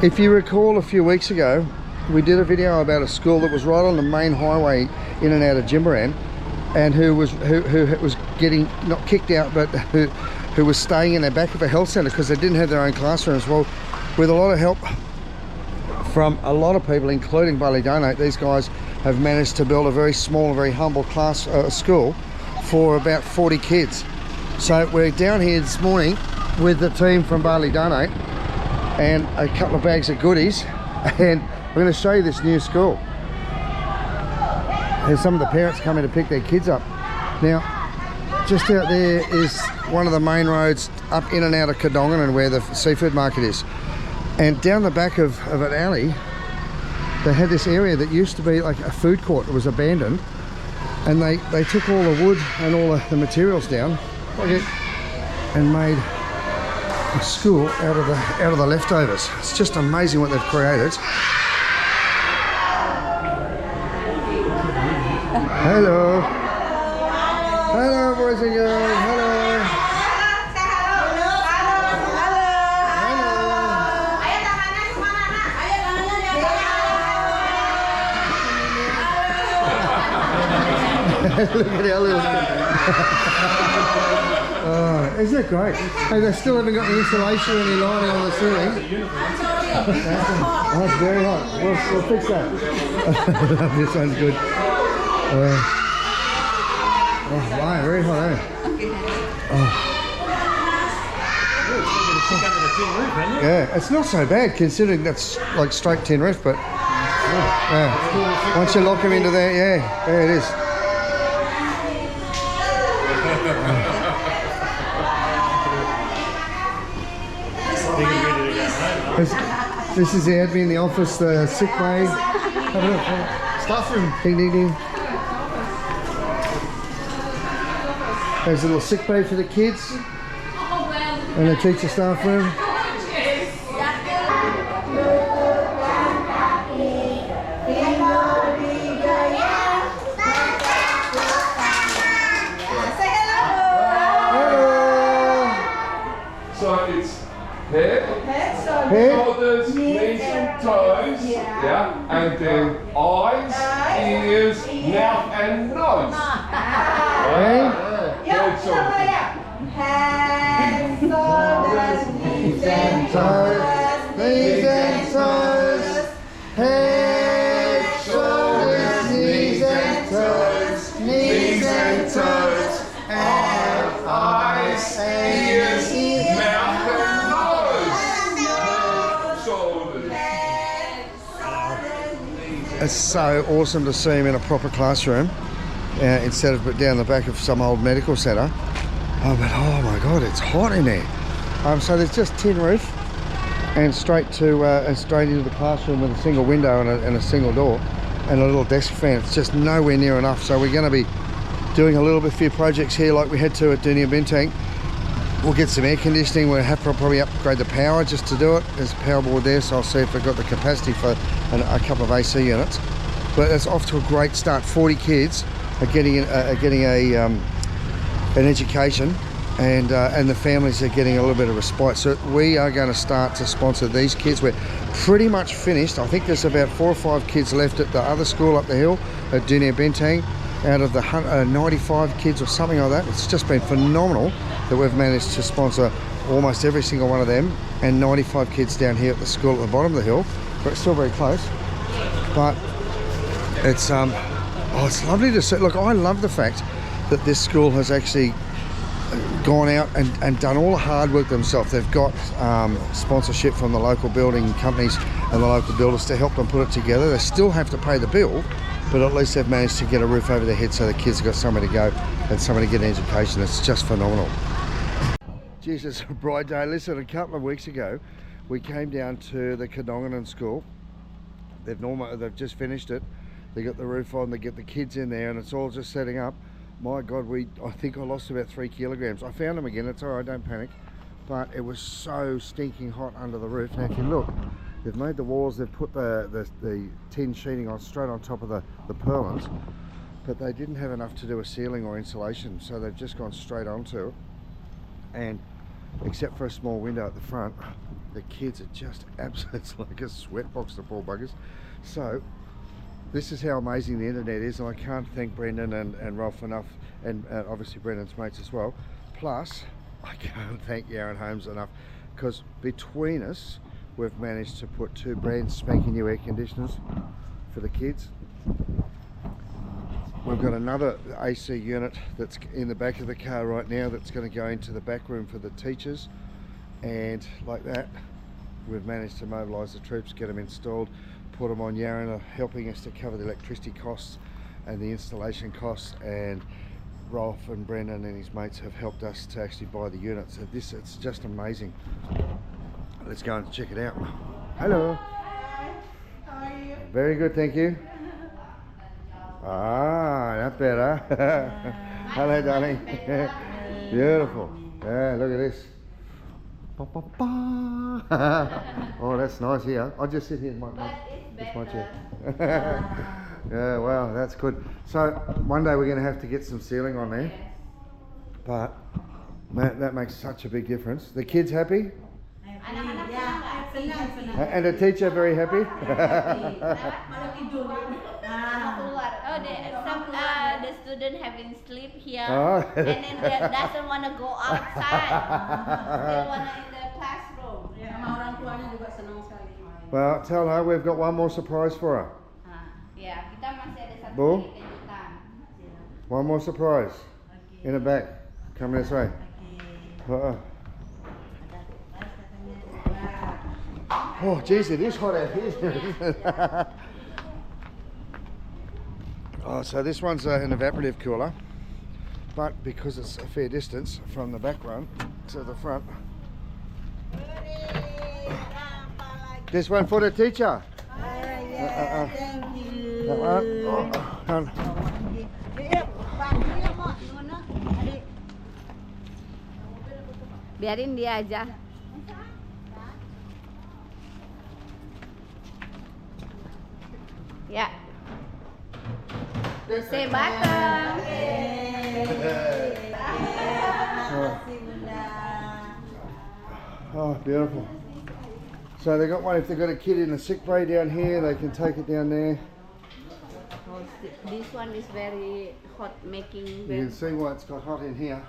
If you recall, a few weeks ago we did a video about a school that was right on the main highway in and out of Jimbaran, and who was getting, not kicked out, but who was staying in the back of a health centre because they didn't have their own classrooms. Well, with a lot of help from a lot of people, including Bali Donate, these guys have managed to build a very small, very humble school for about 40 kids. So we're down here this morning with the team from Bali Donate and a couple of bags of goodies, and we're going to show you this new school. Here's some of the parents coming to pick their kids up. Now, just out there is one of the main roads up in and out of Kedonganan where the seafood market is. And down the back of an alley, they had this area that used to be like a food court. It was abandoned. And they took all the wood and all the materials down and made a school out of the leftovers. It's just amazing what they've created. Hello. Hello, boys and girls. Hello. Look at our little... Oh, isn't it great? Hey, they still haven't got the insulation or any lighting on the ceiling. Oh, it's very hot. We'll fix that. This one's good. Oh, wow, very hot, eh? Oh. Yeah, it's not so bad considering that's like straight tin roof, but yeah. Once you lock them into there, yeah, there it is. This is the admin in the office, the sick bay. Have a look. Staff room. Ding, ding, ding. There's a little sick bay for the kids. And the teacher staff room. Shoulders, knees and toes, yeah, and then eyes, ears, mouth and nose. Hands, shoulders, knees and toes, knees and toes, head, shoulders, knees and toes, knees and toes, and eyes, ears, mouth and It's so awesome to see him in a proper classroom instead of down the back of some old medical centre. Oh, but oh my God, it's hot in there. So there's just tin roof and straight into the classroom with a single window and a single door and a little desk fan. It's just nowhere near enough. So we're going to be doing a little bit few projects here like we had to at Jimbaran Beach. We'll get some air conditioning. We'll have to probably upgrade the power just to do it. There's a power board there, so I'll see if we've got the capacity for a couple of AC units. But it's off to a great start. 40 kids are getting an education, and the families are getting a little bit of respite. So we are going to start to sponsor these kids. We're pretty much finished. I think there's about 4 or 5 kids left at the other school up the hill at Jimbaran Beach. Out of the 95 kids or something like that. It's just been phenomenal that we've managed to sponsor almost every single one of them, and 95 kids down here at the school at the bottom of the hill. But it's still very close. But it's it's lovely to see. Look, I love the fact that this school has actually gone out and done all the hard work themselves. They've got sponsorship from the local building companies and the local builders to help them put it together. They still have to pay the bill, but at least they've managed to get a roof over their head so the kids have got somewhere to go and somewhere to get an education. It's just phenomenal. Jesus, a bright day. Listen, a couple of weeks ago, we came down to the Kedonganan school. They've just finished it. They got the roof on, they get the kids in there, and it's all just setting up. My God, I think I lost about 3 kilograms. I found them again, it's all right, don't panic. But it was so stinking hot under the roof. Now, if you look, they've made the walls, they've put the tin sheeting on straight on top of the purlins, but they didn't have enough to do a ceiling or insulation, so they've just gone straight onto it. And except for a small window at the front. The kids are just absolutely, it's like a sweatbox, the poor buggers. So this is how amazing the internet is, and I can't thank Brendan and Rolf enough, and obviously Brendan's mates as well. Plus, I can't thank Yaran Homes enough, because between us, we've managed to put 2 brand spanking new air conditioners for the kids. We've got another AC unit that's in the back of the car right now that's going to go into the back room for the teachers, and like that we've managed to mobilise the troops, get them installed, put them on. Yaran are helping us to cover the electricity costs and the installation costs, and Rolf and Brendan and his mates have helped us to actually buy the unit. So it's just amazing. Let's go and check it out. Hello. How are you? Very good, thank you. Ah, not better. Hello, darling. Beautiful. Yeah, look at this. Ba, ba, ba. Oh, that's nice here. I'll just sit here in my chair. Yeah, wow, that's good. So one day we're going to have to get some ceiling on there. But man, that makes such a big difference. The kids happy? And the teacher very happy? The student having sleep here, Oh. and then they doesn't want to go outside. They want to in the classroom. Sama orang tuanya juga senang sekali main. Well, tell her we've got one more surprise for her. Ya, kita masih ada satu Bu? lagi kejutan. One more surprise. In the back. Come this way. Oh, geez, it is hot out here. Oh, so this one's an evaporative cooler, but because it's a fair distance from the back one to the front. This one for the teacher. Thank you. That one. Oh, Biarin dia aja. Ya. Say bottom. Oh, beautiful. So they got one, if they've got a kid in a sick bay down here, they can take it down there. This one is very hot, making. You can see why it's got hot in here.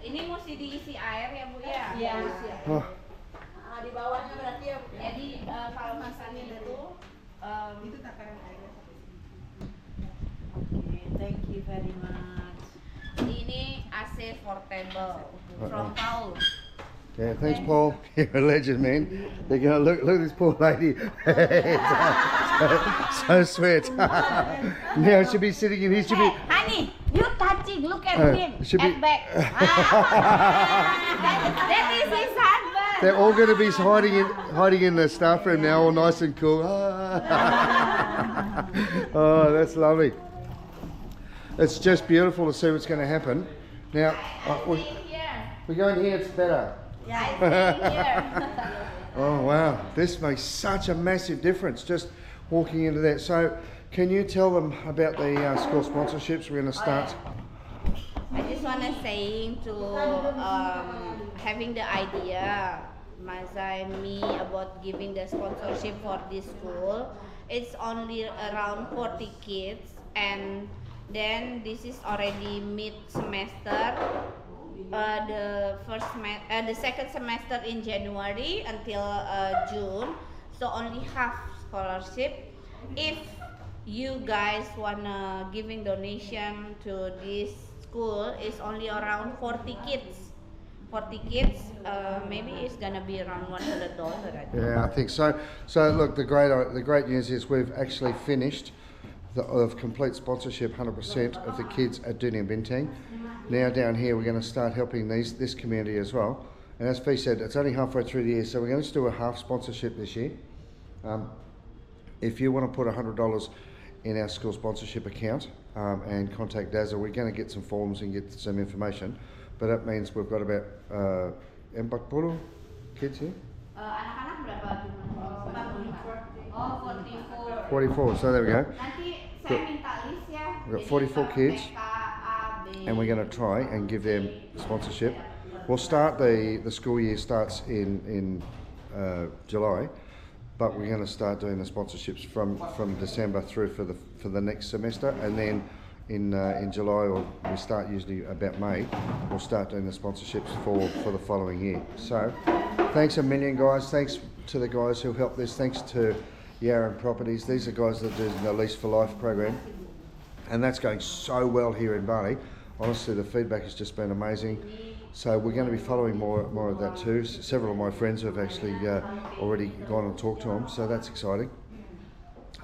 Ini mesti diisi air ya Bu ya. Iya. Oh, Di bawahnya berarti ya. Jadi kalau misalnya itu Itu takaran airnya. Okay, thank you very much. ini AC portable from Paul. yeah, thanks Paul. You're a legend, man. They're gonna look at this poor lady. so sweet. Now she'll be sitting in here, she'll be Hey, honey, you touching? Look at him. should be- At back. That is his husband. they're all gonna be hiding in the staff room now, all nice and cool. Oh, that's lovely. It's just beautiful to see what's going to happen. Now, Here. we're going here, it's better. Here. Oh wow, this makes such a massive difference just walking into that. So can you tell them about the school sponsorships we're going to start? I just want to say to having the idea, Muzza and me, about giving the sponsorship for this school. It's only around 40 kids, and then this is already mid-semester. The second semester in January until June, so only half scholarship. If you guys wanna giving donation to this school, is only around 40 kids. 40 kids, maybe it's gonna be around $100. Yeah, I think so. So look, the great news is we've actually finished of complete sponsorship, 100% of the kids at Dunia Bintang. Now down here we're going to start helping this community as well. And as Fee said, it's only halfway through the year, so we're going to do a half sponsorship this year. If you want to put $100 in our school sponsorship account and contact Dazzle, we're going to get some forms and get some information. But that means we've got about 40 kids here. Anak-anak berapa jumlahnya? 44, so there we go. Nanti saya minta list ya. We've got 44 kids, and we're going to try and give them sponsorship. we'll start the school year starts in July, but we're going to start doing the sponsorships from December through for the next semester, and then in July, or we start usually about May, we'll start doing the sponsorships for the following year. So thanks a million, guys. Thanks to the guys who helped this. Thanks to Yaran Properties. These are guys that do the Lease for Life program, and that's going so well here in Bali. Honestly, the feedback has just been amazing. So we're going to be following more of that too. Several of my friends have actually already gone and talked to them, so that's exciting.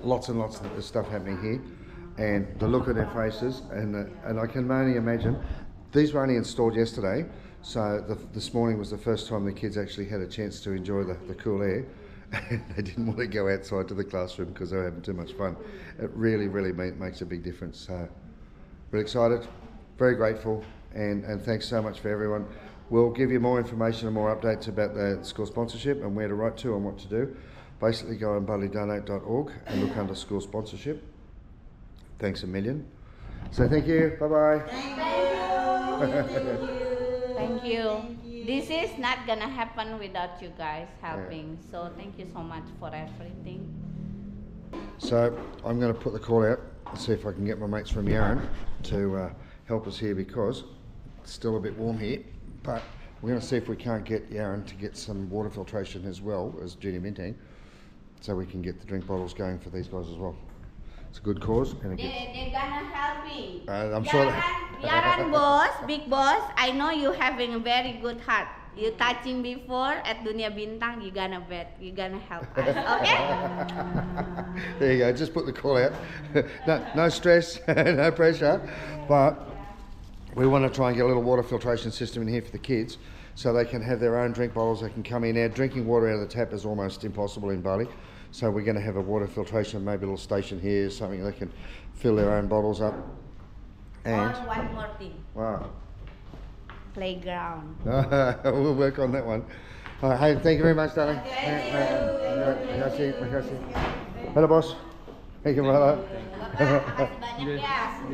Lots and lots of stuff happening here, and the look of their faces, and I can only imagine. These were only installed yesterday, so this morning was the first time the kids actually had a chance to enjoy the cool air. And they didn't want to go outside to the classroom because they were having too much fun. It really makes a big difference. So, really excited, very grateful, and thanks so much for everyone. We'll give you more information and more updates about the school sponsorship and where to write to and what to do. Basically, go on balidonate.org and look under school sponsorship. Thanks a million. So thank you. Bye bye. Thank you. This is not gonna happen without you guys helping. So thank you so much for everything. So I'm going to put the call out and see if I can get my mates from Yaran to help us here, because it's still a bit warm here. But we're going to see if we can't get Yaran to get some water filtration as well as junior minting, so we can get the drink bottles going for these guys as well. It's a good cause, and They're gonna help me. I'm sure. Yaran boss, big boss, I know you having a very good heart. You touching before at Dunia Bintang, you're gonna help us, okay? There you go. Just put the call out. No stress, no pressure, but we want to try and get a little water filtration system in here for the kids, so they can have their own drink bottles. They can come in. Now, drinking water out of the tap is almost impossible in Bali. So we're going to have a water filtration, maybe a little station here, something they can fill their own bottles up. And one more thing. wow, Playground. we'll work on that one. All right, hey, thank you very much, darling. Hello, boss. Thank you, brother. Makasih banyak ya.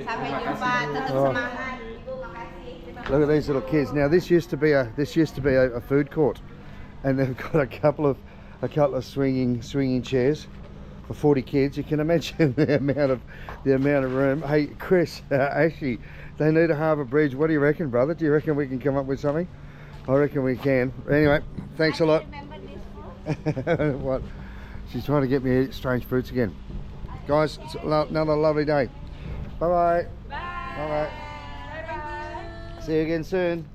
Sampai jumpa. Tetap semangat. Ibu, makasih. Look at these little kids. Now this used to be a food court, and they've got a couple of swinging chairs for 40 kids. You can imagine the amount of room. Hey Chris, actually they need a harbour bridge. What do you reckon, brother? Do you reckon we can come up with something? I reckon we can. Anyway, thanks a lot. Remember this food? What? She's trying to get me to eat strange fruits again. Guys, it's another lovely day. Bye bye. Bye bye. See you again soon.